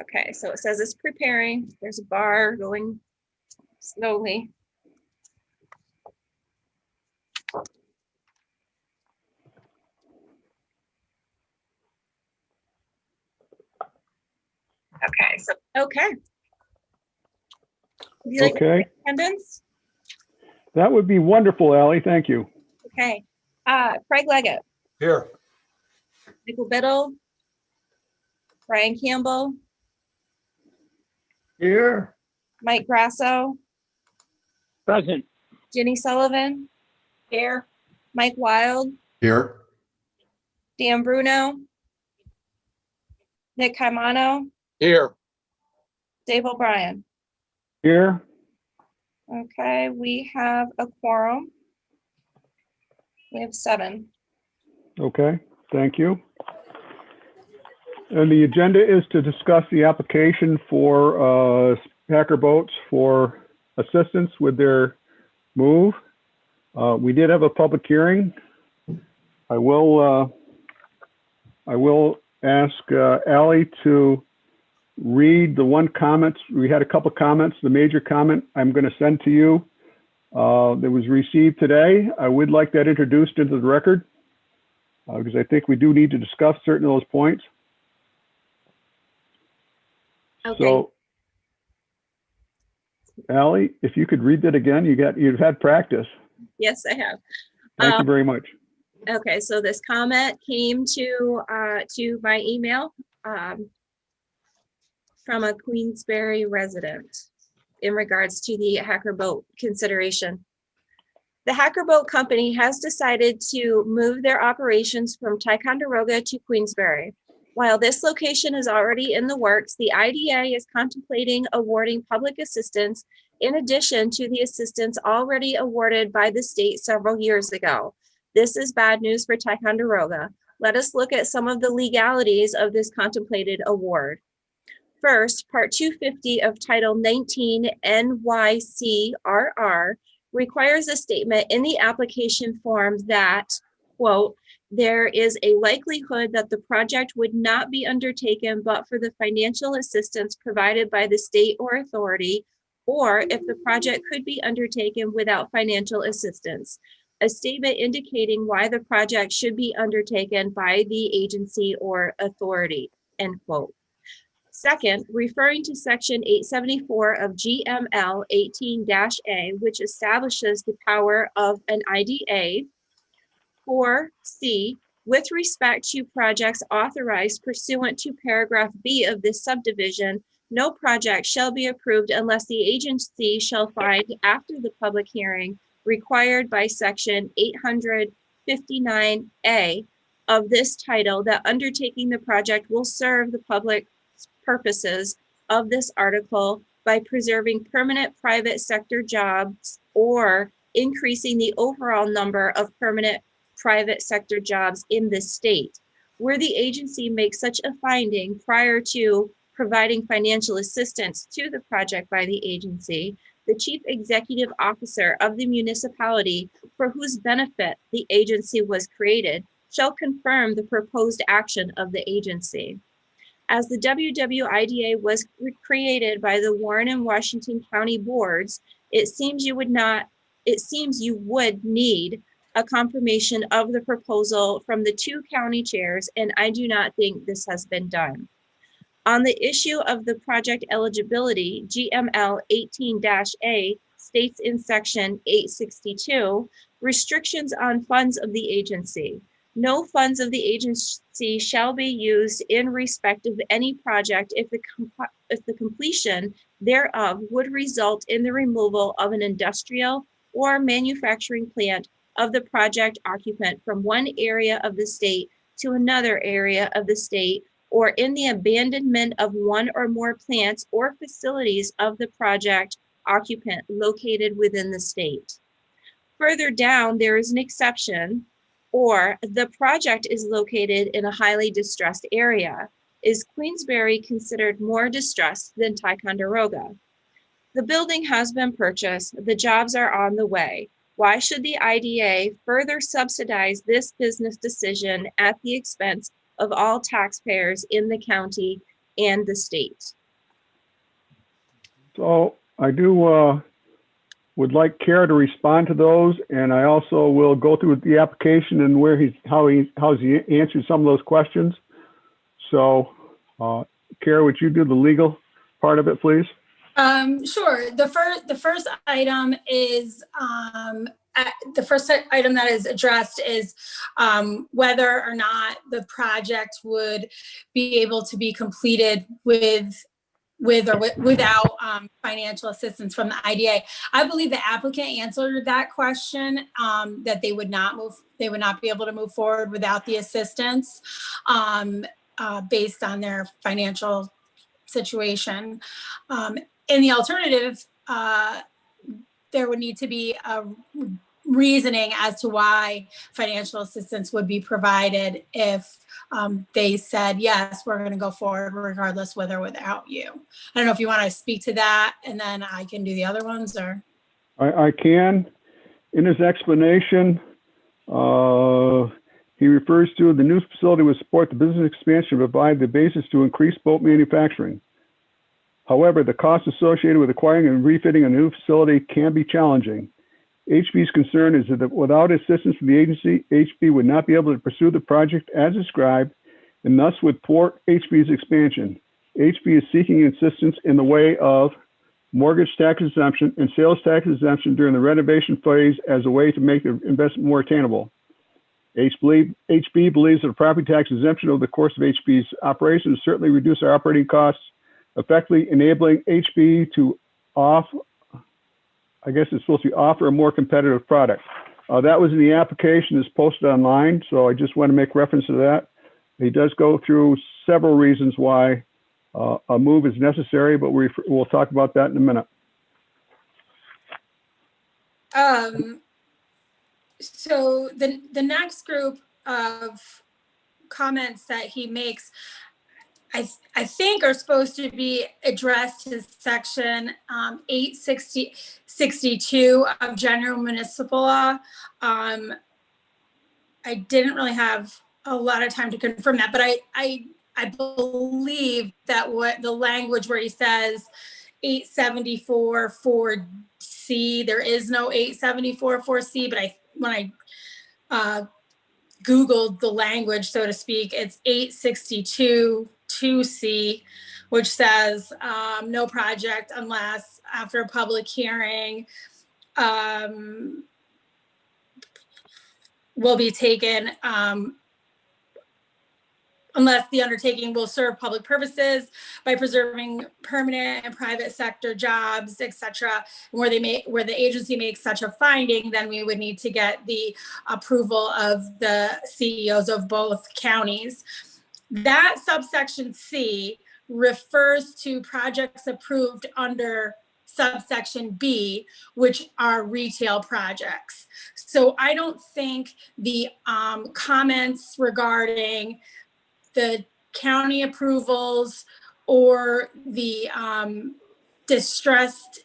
Okay, so it says it's preparing. There's a bar going slowly. Okay, so, okay. Would you like to Okay. take attendance? That would be wonderful, Ally. Thank you. Okay. Craig Leggett, Here. Michael Biddle, Brian Campbell, Here. Mike Grasso, Present. Jenny Sullivan. Here. Mike Wild, Here. Dan Bruno, Nick Caimano, Here. Dave O'Brien. Here. Okay, we have a quorum. We have 7. Okay. Thank you. And the agenda is to discuss the application for Hacker Boats for assistance with their move. We did have a public hearing. I will ask Ally to read the one comments. We had a couple comments. The major comment I'm going to send to you that was received today. I would like that introduced into the record because I think we do need to discuss certain of those points. Okay. So, Ally, if you could read that again, you've had practice. Yes, I have. Thank you very much. Okay, so this comment came to my email from a Queensbury resident in regards to the Hacker Boat consideration. The Hacker Boat Company has decided to move their operations from Ticonderoga to Queensbury. While this location is already in the works, the IDA is contemplating awarding public assistance in addition to the assistance already awarded by the state several years ago. This is bad news for Ticonderoga. Let us look at some of the legalities of this contemplated award. First, Part 250 of Title 19 NYCRR requires a statement in the application form that, quote, there is a likelihood that the project would not be undertaken but for the financial assistance provided by the state or authority, or if the project could be undertaken without financial assistance. A statement indicating why the project should be undertaken by the agency or authority, end quote. Second, referring to Section 874 of GML 18-A, which establishes the power of an IDA. 4C, with respect to projects authorized pursuant to paragraph B of this subdivision, no project shall be approved unless the agency shall find after the public hearing required by Section 859A of this title that undertaking the project will serve the public purposes of this article by preserving permanent private sector jobs or increasing the overall number of permanent private sector jobs in the state. Where the agency makes such a finding prior to providing financial assistance to the project by the agency, the chief executive officer of the municipality for whose benefit the agency was created shall confirm the proposed action of the agency. As the WWIDA was created by the Warren and Washington County boards, it seems you would need a confirmation of the proposal from the 2 county chairs, and I do not think this has been done. On the issue of the project eligibility, GML 18-A states in Section 862, restrictions on funds of the agency. No funds of the agency shall be used in respect of any project if the completion thereof would result in the removal of an industrial or manufacturing plant of the project occupant from one area of the state to another area of the state, or in the abandonment of one or more plants or facilities of the project occupant located within the state. Further down, there is an exception, or the project is located in a highly distressed area. Is Queensbury considered more distressed than Ticonderoga? The building has been purchased, the jobs are on the way. Why should the IDA further subsidize this business decision at the expense of all taxpayers in the county and the state. So I do would like Kara to respond to those, and I also will go through the application and how he answered some of those questions. So, Kara, would you do the legal part of it, please? Sure. The first item is the first item that is addressed is whether or not the project would be able to be completed without financial assistance from the IDA. I believe the applicant answered that question, that they would not be able to move forward without the assistance based on their financial situation. In the alternative, there would need to be a reasoning as to why financial assistance would be provided if they said, yes, we're going to go forward regardless with or without you. I don't know if you want to speak to that, and then I can do the other ones, or. I can. In his explanation, he refers to the new facility would support the business expansion and provide the basis to increase boat manufacturing. However, the costs associated with acquiring and refitting a new facility can be challenging. HP's concern is that without assistance from the agency, HP would not be able to pursue the project as described and thus would thwart HP's expansion. HP is seeking assistance in the way of mortgage tax exemption and sales tax exemption during the renovation phase as a way to make the investment more attainable. HB believes that a property tax exemption over the course of HP's operation will certainly reduce our operating costs, effectively enabling HB to offer a more competitive product. That was in the application that's posted online, so I just want to make reference to that. He does go through several reasons why a move is necessary, but we'll talk about that in a minute. So the next group of comments that he makes, I think are supposed to be addressed to section 862 of general municipal law. I didn't really have a lot of time to confirm that, but I believe that what the language where he says 874 4C, there is no 874 4C, but when I Googled the language, so to speak, it's 862 2C, which says no project unless after a public hearing will be taken unless the undertaking will serve public purposes by preserving permanent and private sector jobs, etc. Where the agency makes such a finding, then we would need to get the approval of the CEOs of both counties. That subsection C refers to projects approved under subsection B, which are retail projects. So I don't think the comments regarding the county approvals or the distressed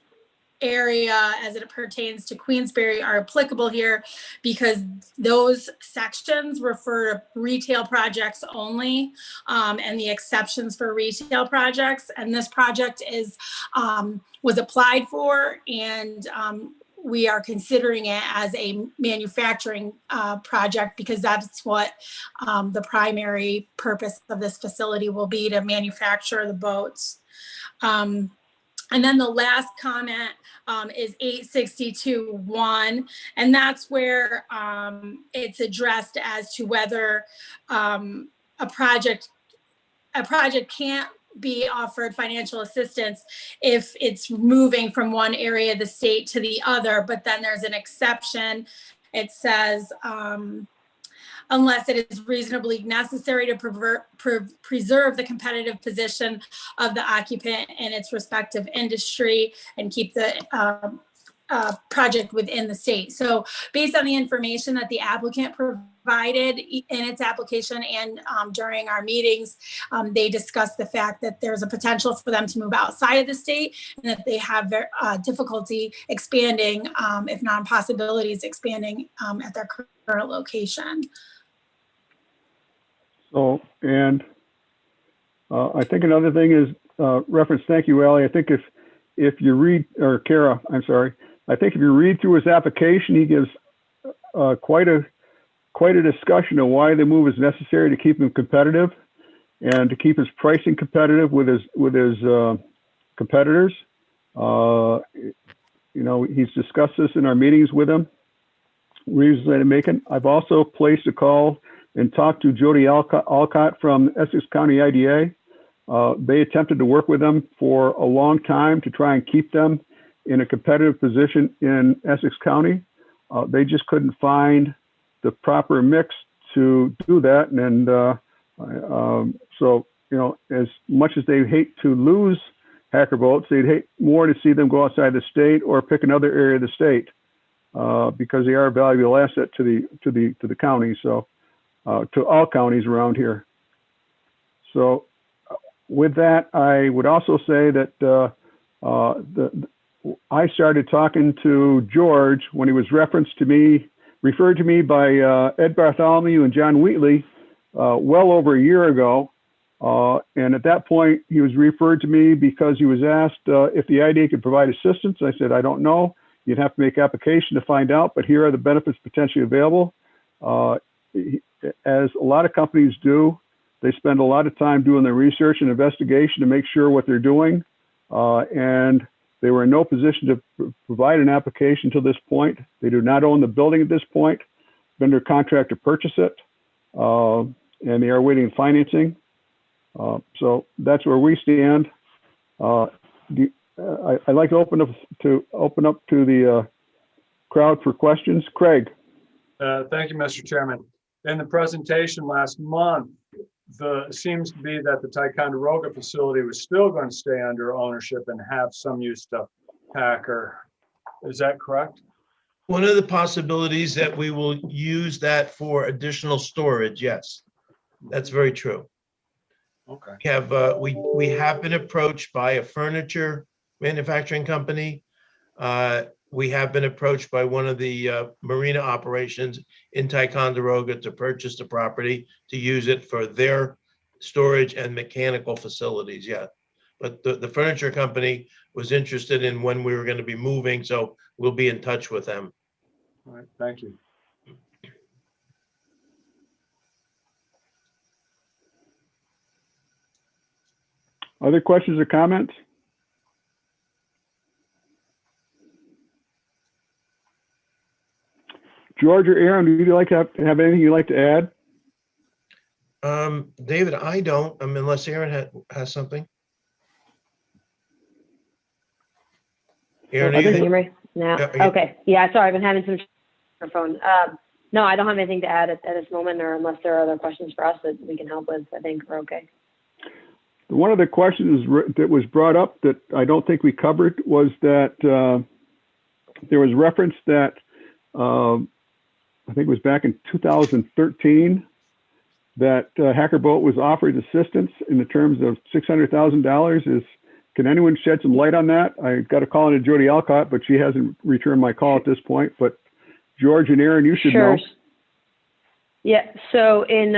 area as it pertains to Queensbury are applicable here, because those sections refer to retail projects only, and the exceptions for retail projects. And this project was applied for, and we are considering it as a manufacturing project, because that's what the primary purpose of this facility will be, to manufacture the boats. And then the last comment is 862.1, and that's where it's addressed as to whether a project can't be offered financial assistance if it's moving from one area of the state to the other. But then there's an exception. It says, unless it is reasonably necessary to preserve the competitive position of the occupant in its respective industry and keep the project within the state. So based on the information that the applicant provided in its application and during our meetings, they discussed the fact that there's a potential for them to move outside of the state, and that they have difficulty expanding, if not impossibilities expanding at their current location. So, and I think another thing is reference. Thank you, Ally. I think if you read, or Kara, I'm sorry. I think if you read through his application, he gives quite a discussion of why the move is necessary to keep him competitive and to keep his pricing competitive with his competitors. You know, he's discussed this in our meetings with him. Reasons that I'm making. I've also placed a call and talked to Jody Alcott from Essex County IDA. They attempted to work with them for a long time to try and keep them in a competitive position in Essex County. They just couldn't find the proper mix to do that. And so, you know, as much as they hate to lose Hacker Bolts, they'd hate more to see them go outside the state or pick another area of the state because they are a valuable asset to the county. So to all counties around here. So with that, I would also say that I started talking to George when he was referred to me by Ed Bartholomew and John Wheatley well over a year ago. And at that point, he was referred to me because he was asked if the IDA could provide assistance. I said, I don't know. You'd have to make application to find out, but here are the benefits potentially available. As a lot of companies do, they spend a lot of time doing their research and investigation to make sure what they're doing. And they were in no position to provide an application to this point. They do not own the building at this point. Vendor contract to purchase it, and they are waiting financing. So that's where we stand. I'd like to open up to the crowd for questions. Craig. Thank you, Mr. Chairman. In the presentation last month, seems to be that the Ticonderoga facility was still going to stay under ownership and have some use to Packer. Is that correct? One of the possibilities that we will use that for additional storage. Yes, that's very true. Okay. We have been approached by a furniture manufacturing company. We have been approached by one of the marina operations in Ticonderoga to purchase the property to use it for their storage and mechanical facilities. Yeah, but the furniture company was interested in when we were going to be moving, so we'll be in touch with them. All right. Thank you. Other questions or comments? George or Aaron, would you like to have anything you'd like to add? David, I don't, unless Aaron has something. Aaron, Can you hear me now? Yeah, Okay. Yeah, sorry, I've been having some phone. No, I don't have anything to add at this moment, or unless there are other questions for us that we can help with. I think we're okay. One of the questions that was brought up that I don't think we covered was that there was reference that I think it was back in 2013 that Hacker Bolt was offered assistance in the terms of $600,000. Can anyone shed some light on that? I got a call into Jody Alcott, but she hasn't returned my call at this point. But George and Aaron, you should know. Yeah. So in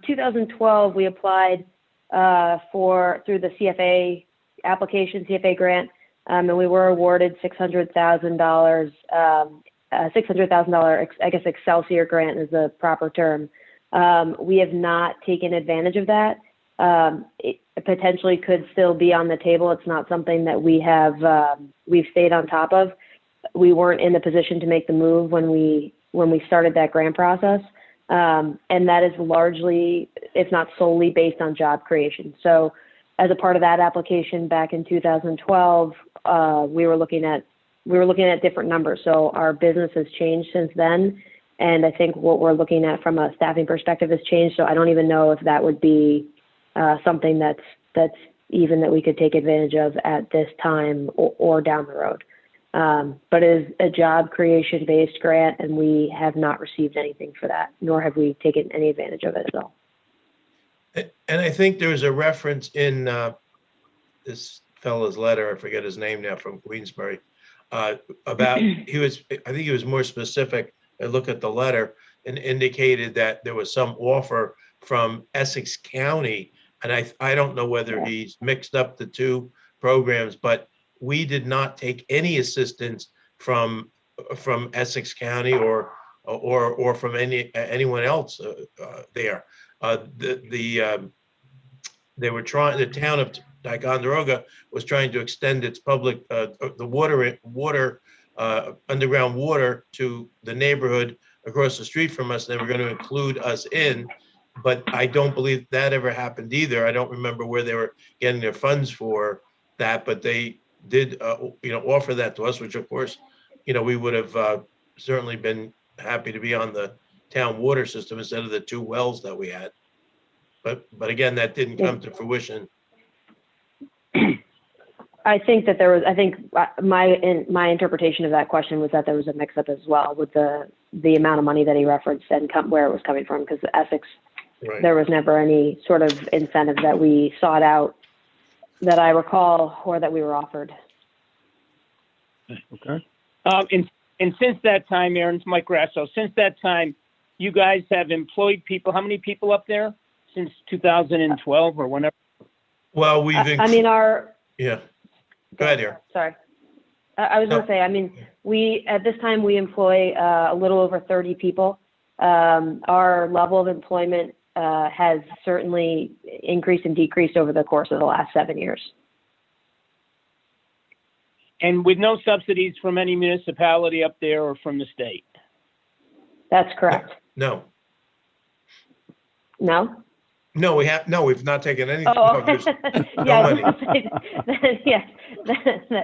2012, we applied through the CFA application, CFA grant, and we were awarded $600,000. $600,000, I guess Excelsior grant is the proper term. We have not taken advantage of that. It potentially could still be on the table. It's not something that we've stayed on top of. We weren't in the position to make the move when we started that grant process. And that is largely, if not solely, based on job creation. So as a part of that application back in 2012, we were looking at different numbers. So our business has changed since then. And I think what we're looking at from a staffing perspective has changed. So I don't even know if that would be something that's even that we could take advantage of at this time or down the road. But it is a job creation based grant, and we have not received anything for that, nor have we taken any advantage of it at all. And I think there's a reference in this fellow's letter, I forget his name now, from Queensbury, about I think he was more specific. I look at the letter and indicated that there was some offer from Essex County and I don't know whether he's mixed up the two programs, but we did not take any assistance from Essex County or from anyone else there. They were trying, the town of Ticonderoga was trying to extend its public, the underground water to the neighborhood across the street from us. They were going to include us in, but I don't believe that ever happened either. I don't remember where they were getting their funds for that, but they did, offer that to us, which of course, we would have certainly been happy to be on the town water system instead of the two wells that we had. But again, that didn't come to fruition. I think that my interpretation of that question was that there was a mix-up as well with the amount of money that he referenced and where it was coming from, because Essex, Right. there was never any sort of incentive that we sought out that I recall or that we were offered. Okay. And since that time, Aaron, it's Mike Grasso, since that time, you guys have employed people, how many people up there since 2012 or whenever? Well, we've, yeah. Go ahead, Aaron. Sorry. I was going to say, at this time, we employ a little over 30 people. Our level of employment has certainly increased and decreased over the course of the last 7 years. And with no subsidies from any municipality up there or from the state? That's correct. No, No? we've not taken any. Oh, there's yeah. no money. Yes.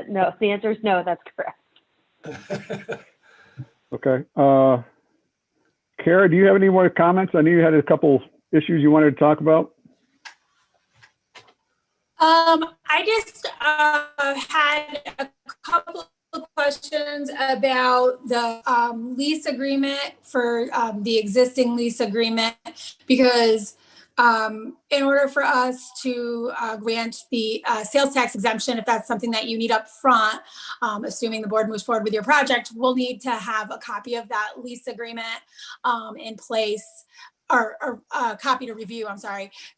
No, the answer is no, that's correct. Okay. Kara, do you have any more comments? I knew you had a couple issues you wanted to talk about. I just had a couple of questions about the lease agreement for the existing lease agreement, because in order for us to grant the sales tax exemption, if that's something that you need up front, assuming the board moves forward with your project, we'll need to have a copy of that lease agreement in place, or a copy to review,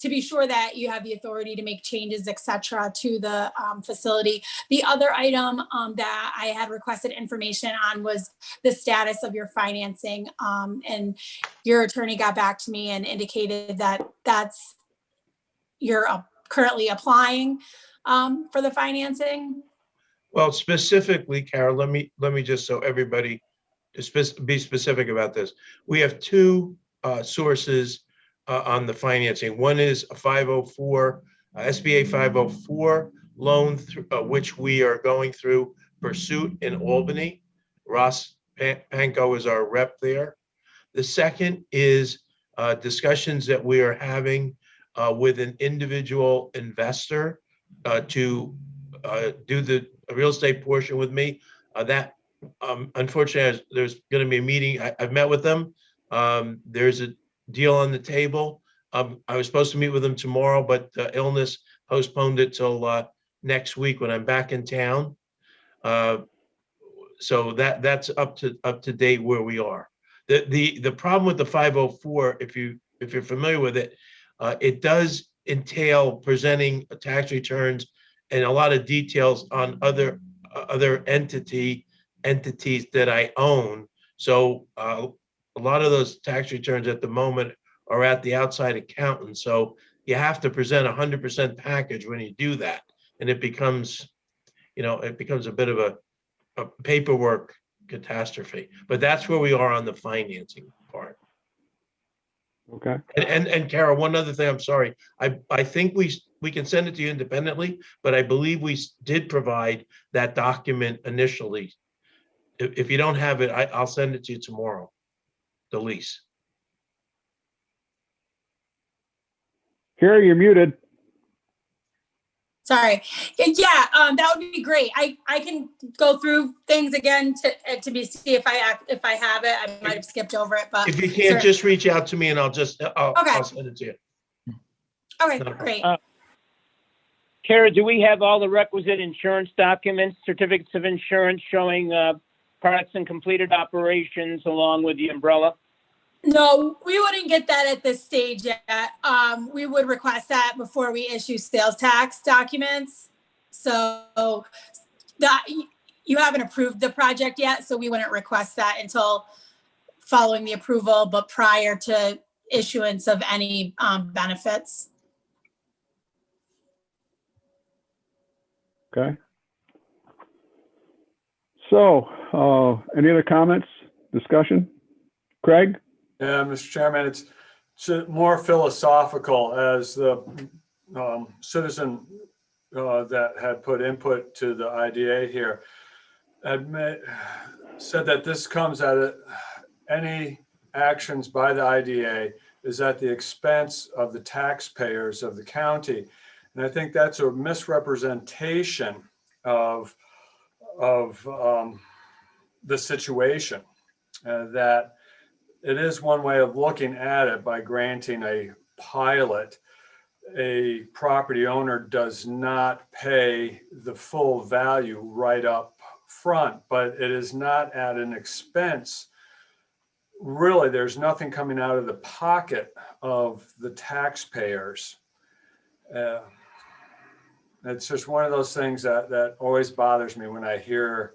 to be sure that you have the authority to make changes, et cetera, to the facility. The other item that I had requested information on was the status of your financing. And your attorney got back to me and indicated that you're currently applying for the financing. Well, specifically, Carol, let me just, so everybody be specific about this. We have two sources on the financing. One is a 504, SBA 504 loan, which we are going through Pursuit in Albany. Ross Panko is our rep there. The second is discussions that we are having with an individual investor to do the real estate portion with me. That unfortunately, there's going to be a meeting. I've met with them. There's a deal on the table. I was supposed to meet with them tomorrow, but illness postponed it till next week when I'm back in town. So that's up to date where we are. The problem with the 504, if you're familiar with it, it does entail presenting tax returns and a lot of details on other entities that I own. So a lot of those tax returns at the moment are at the outside accountant. So you have to present 100% package when you do that. And it becomes a bit of a paperwork catastrophe. But that's where we are on the financing part. Okay. And Carol, one other thing, I'm sorry. I think we can send it to you independently, but I believe we did provide that document initially. If you don't have it, I'll send it to you tomorrow. The lease. Kara, you're muted. Sorry. Yeah, that would be great. I can go through things again to see if I have it. I might have skipped over it, but if you can't, just reach out to me and I'll send it to you. Okay, great. Kara, do we have all the requisite insurance documents, certificates of insurance showing products and completed operations along with the umbrella? No, we wouldn't get that at this stage yet. We would request that before we issue sales tax documents. So that you haven't approved the project yet, so we wouldn't request that until following the approval, but prior to issuance of any benefits. Okay. So, any other comments, discussion? Craig? Yeah, Mr. Chairman, it's more philosophical as the citizen that had put input to the IDA here said that this comes at any actions by the IDA is at the expense of the taxpayers of the county. And I think that's a misrepresentation of the situation, that it is one way of looking at it by granting a pilot. A property owner does not pay the full value right up front, but it is not at an expense. Really, there's nothing coming out of the pocket of the taxpayers. It's just one of those things that always bothers me when I hear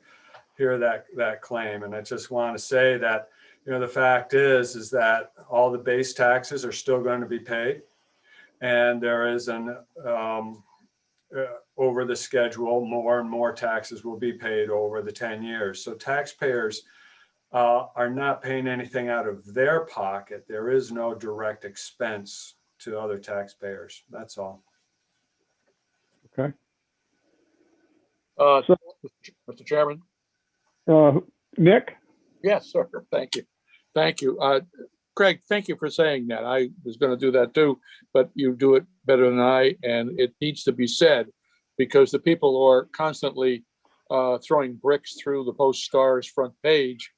that claim. And I just want to say that, the fact is that all the base taxes are still going to be paid. And there is an, over the schedule, more and more taxes will be paid over the 10 years. So taxpayers are not paying anything out of their pocket. There is no direct expense to other taxpayers. That's all. Okay. Mr. Chairman? Nick? Yes, sir. Thank you. Thank you. Craig, thank you for saying that. I was going to do that too, but you do it better than I, and it needs to be said because the people who are constantly throwing bricks through the Post-Star's front page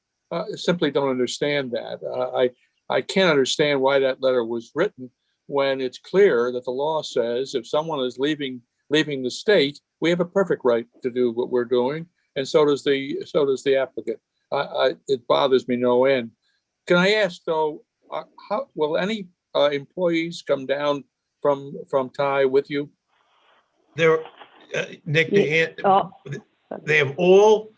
simply don't understand that. I can't understand why that letter was written when it's clear that the law says if someone is leaving the state, we have a perfect right to do what we're doing, and so does the applicant. It bothers me no end. Can I ask though, how will any employees come down from Thai with you? There, Nick, Oh, they have all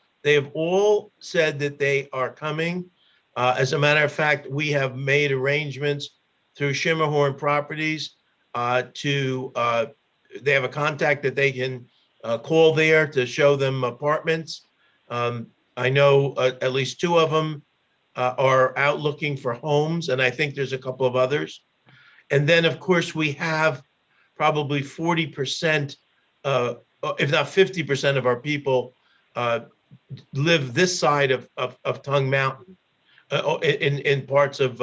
said that they are coming. As a matter of fact, we have made arrangements through Shimmerhorn Properties they have a contact that they can call there to show them apartments. I know at least 2 of them are out looking for homes, and I think there's a couple of others. And then, of course, we have probably 40%, if not 50% of our people live this side of Tongue Mountain, in parts of,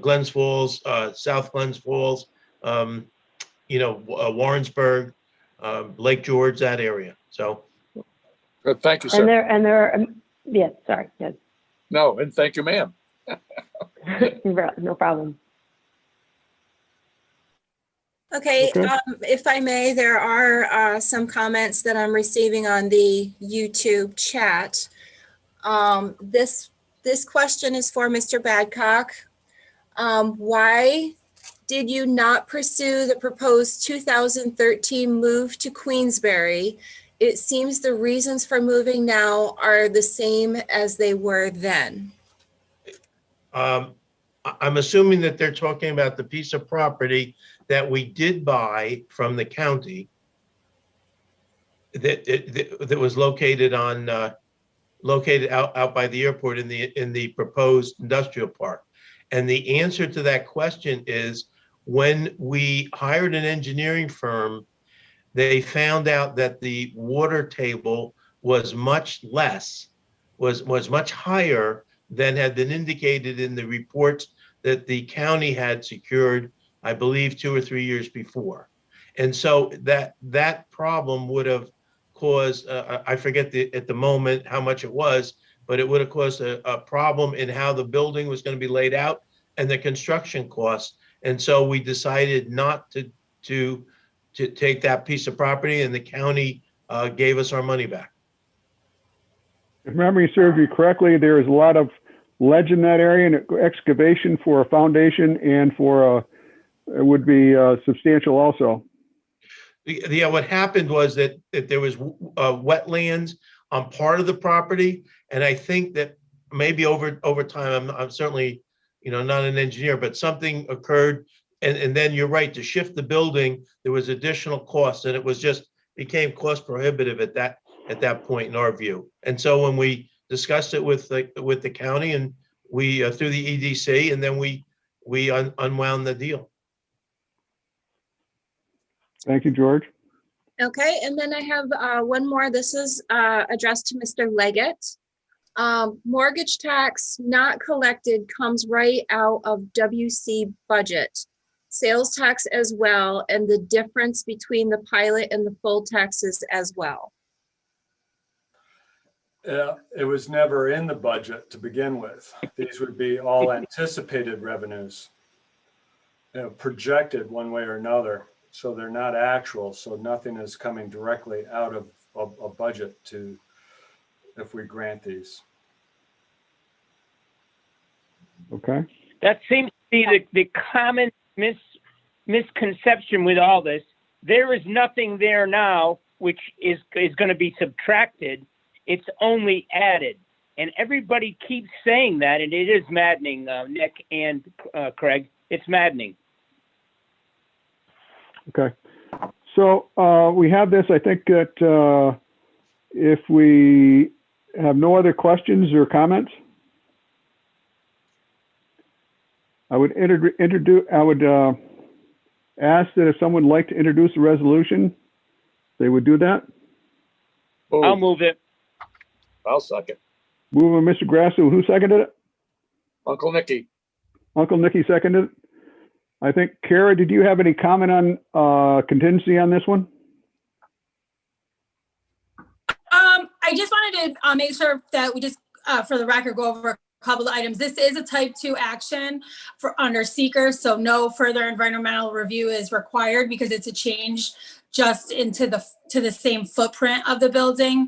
Glens Falls, South Glens Falls, Warrensburg, Lake George, that area. So. Good, thank you, sir. and there, yeah, sorry, yes. No, and thank you, ma'am. No problem. Okay, Okay. if I may, there are some comments that I'm receiving on the YouTube chat. This question is for Mr. Badcock. Why did you not pursue the proposed 2013 move to Queensbury? It seems the reasons for moving now are the same as they were then. I'm assuming that they're talking about the piece of property that we did buy from the county that was located out by the airport in the proposed industrial park. And the answer to that question is when we hired an engineering firm, they found out that the water table was much higher than had been indicated in the reports that the county had secured, I believe, 2 or 3 years before. And so that problem would have caused, I forget at the moment how much it was, but it would have caused a problem in how the building was going to be laid out and the construction costs. And so we decided not to take that piece of property, and the county gave us our money back. If memory serves you correctly, there is a lot of ledge in that area and excavation for a foundation and for it would be substantial also. Yeah, what happened was that there was wetlands on part of the property, and I think that maybe over time, I'm certainly, not an engineer, but something occurred, and then you're right, to shift the building, there was additional costs, and it was just became cost prohibitive at that point in our view. And so when we discussed it with the county and we through the EDC, and then we unwound the deal. Thank you, George. Okay, and then I have one more. This is addressed to Mr. Leggett. Mortgage tax not collected comes right out of WC budget. Sales tax as well, and the difference between the pilot and the full taxes as well. It was never in the budget to begin with. These would be all anticipated revenues, projected one way or another. So they're not actual. So nothing is coming directly out of a budget if we grant these. Okay. That seems to be the common misconception with all this. There is nothing there now which is going to be subtracted. It's only added. And everybody keeps saying that, and it is maddening, Nick and Craig. It's maddening. Okay. So we have this. I think that if we have no other questions or comments, I would ask that if someone would like to introduce a resolution, they would do that. I'll move it. I'll second. Move by Mr. Grasso. Who seconded it? Uncle Nicky. Uncle Nicky seconded it. I think, Kara, did you have any comment on contingency on this one? I just wanted to make sure that we just, for the record, go over a couple of items. This is a type 2 action for under seeker, so no further environmental review is required because it's a change just into the same footprint of the building.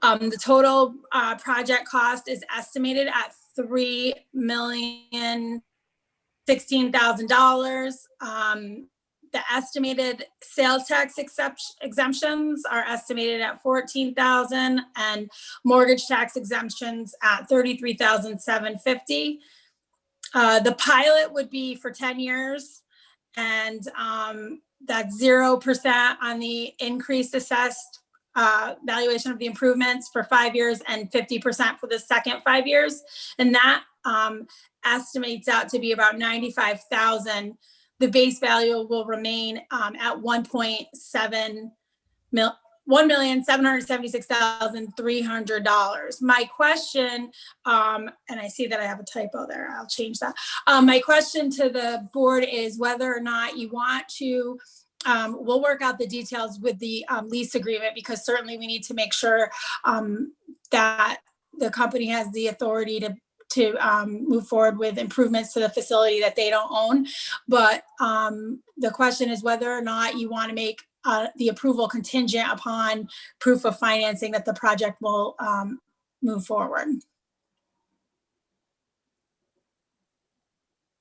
The total project cost is estimated at $3,016,000. The estimated sales tax exemptions are estimated at $14,000 and mortgage tax exemptions at $33,750. The pilot would be for 10 years, and that's 0% on the increased assessed valuation of the improvements for 5 years and 50% for the second 5 years. And that estimates out to be about $95,000. The base value will remain at $1,776,300. My question, and I see that I have a typo there, I'll change that. My question to the board is whether or not you want to, we'll work out the details with the lease agreement, because certainly we need to make sure that the company has the authority to move forward with improvements to the facility that they don't own. But the question is whether or not you want to make the approval contingent upon proof of financing that the project will move forward.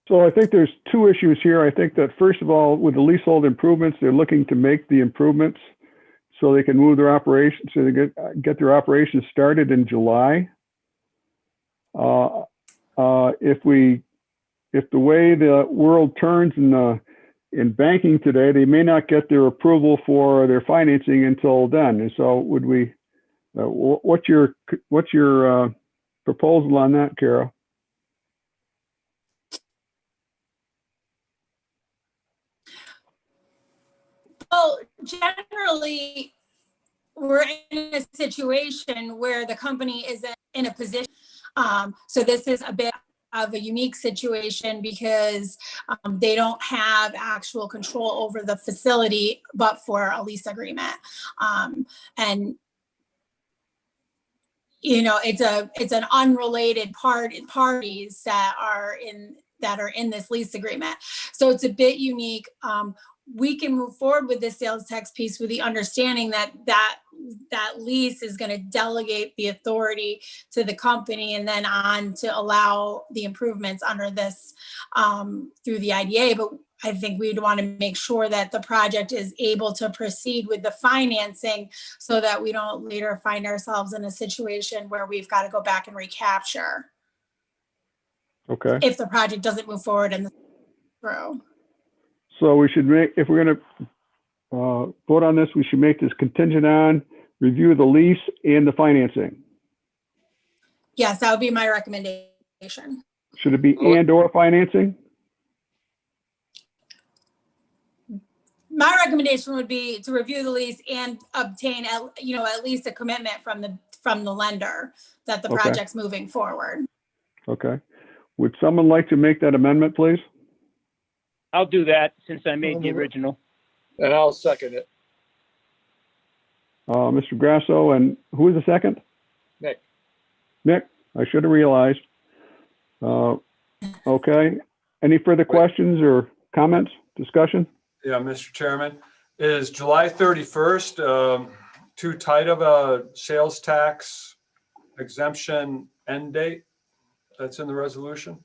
So I think there's two issues here. I think that first of all, with the leasehold improvements, they're looking to make the improvements so they can move their operations, so they get their operations started in July. If the way the world turns in banking today, they may not get their approval for their financing until then. And so, would we? What's your proposal on that, Carol? Well, generally, we're in a situation where the company is in a position. So this is a bit of a unique situation because they don't have actual control over the facility, but for a lease agreement. And it's an unrelated parties that are in this lease agreement. So it's a bit unique. we can move forward with the sales tax piece with the understanding that that lease is going to delegate the authority to the company and then on to allow the improvements under this through the IDA. But I think we'd want to make sure that the project is able to proceed with the financing so that we don't later find ourselves in a situation where we've got to go back and recapture Okay. if the project doesn't move forward in the through. So we should make, if we're going to vote on this, we should make this contingent on review of the lease and the financing. Yes, that would be my recommendation. Should it be and/or financing? My recommendation would be to review the lease and obtain, at least a commitment from the lender that the Okay. project's moving forward. Okay. Would someone like to make that amendment, please? I'll do that since I made the original. And I'll second it. Mr. Grasso, and who was the second? Nick. Nick, I should have realized. Okay. Any further questions or comments, discussion? Yeah, Mr. Chairman, is July 31st too tight of a sales tax exemption end date that's in the resolution?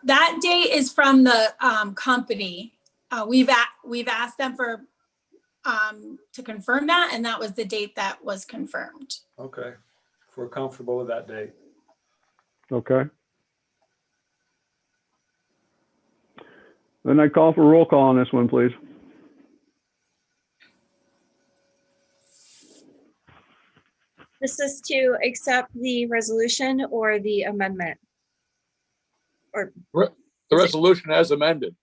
That date is from the company. We've asked them for to confirm that, and that was the date that was confirmed. Okay, if we're comfortable with that date. Okay. Then I call for roll call on this one, please. This is to accept the resolution or the amendment? The resolution as amended.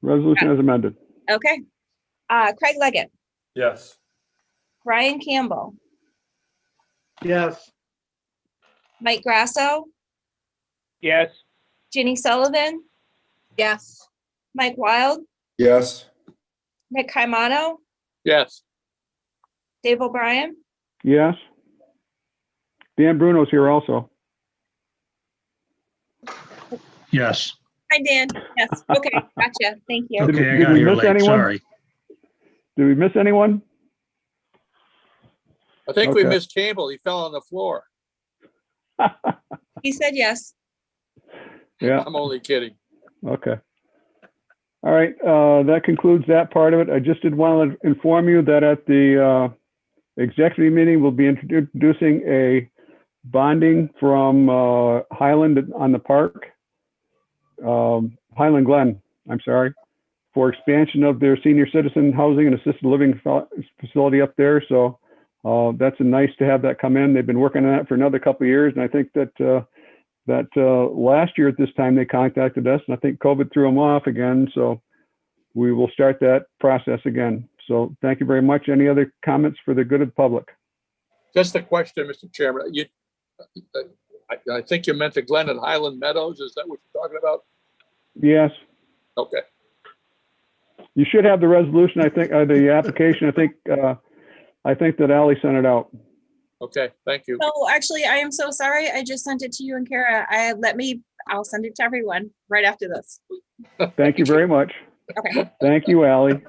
Resolution as amended. Okay. Craig Leggett, Yes. Brian Campbell, Yes. Mike Grasso, Yes, Ginny Sullivan, Yes. Mike Wild, Yes. Nick Caimano, Yes. Dave O'Brien, Yes. Dan Bruno's here also. Yes. hi Dan, yes, okay, gotcha, thank you. Okay, I did got we here miss late, anyone? sorry. Did we miss anyone? I think we Okay. missed Campbell. He fell on the floor. He said yes. Yeah, I'm only kidding. okay. All right, that concludes that part of it. I just did want to inform you that at the executive meeting, we'll be introducing a bonding from Highland on the park. Highland Glen, I'm sorry, for expansion of their senior citizen housing and assisted living facility up there. So that's nice to have that come in. They've been working on that for another couple of years. And I think that last year at this time, they contacted us, and I think COVID threw them off again. So we will start that process again. So thank you very much. Any other comments for the good of the public? Just a question, Mr. Chairman. I think you meant the Glen at Highland Meadows. Is that what you're talking about? Yes. Okay. You should have the resolution, I think, the application. I think that Ally sent it out. Okay. Thank you. So actually, I am so sorry. I just sent it to you and Kara. I'll send it to everyone right after this. Thank you very much. Okay. Thank you, Ally.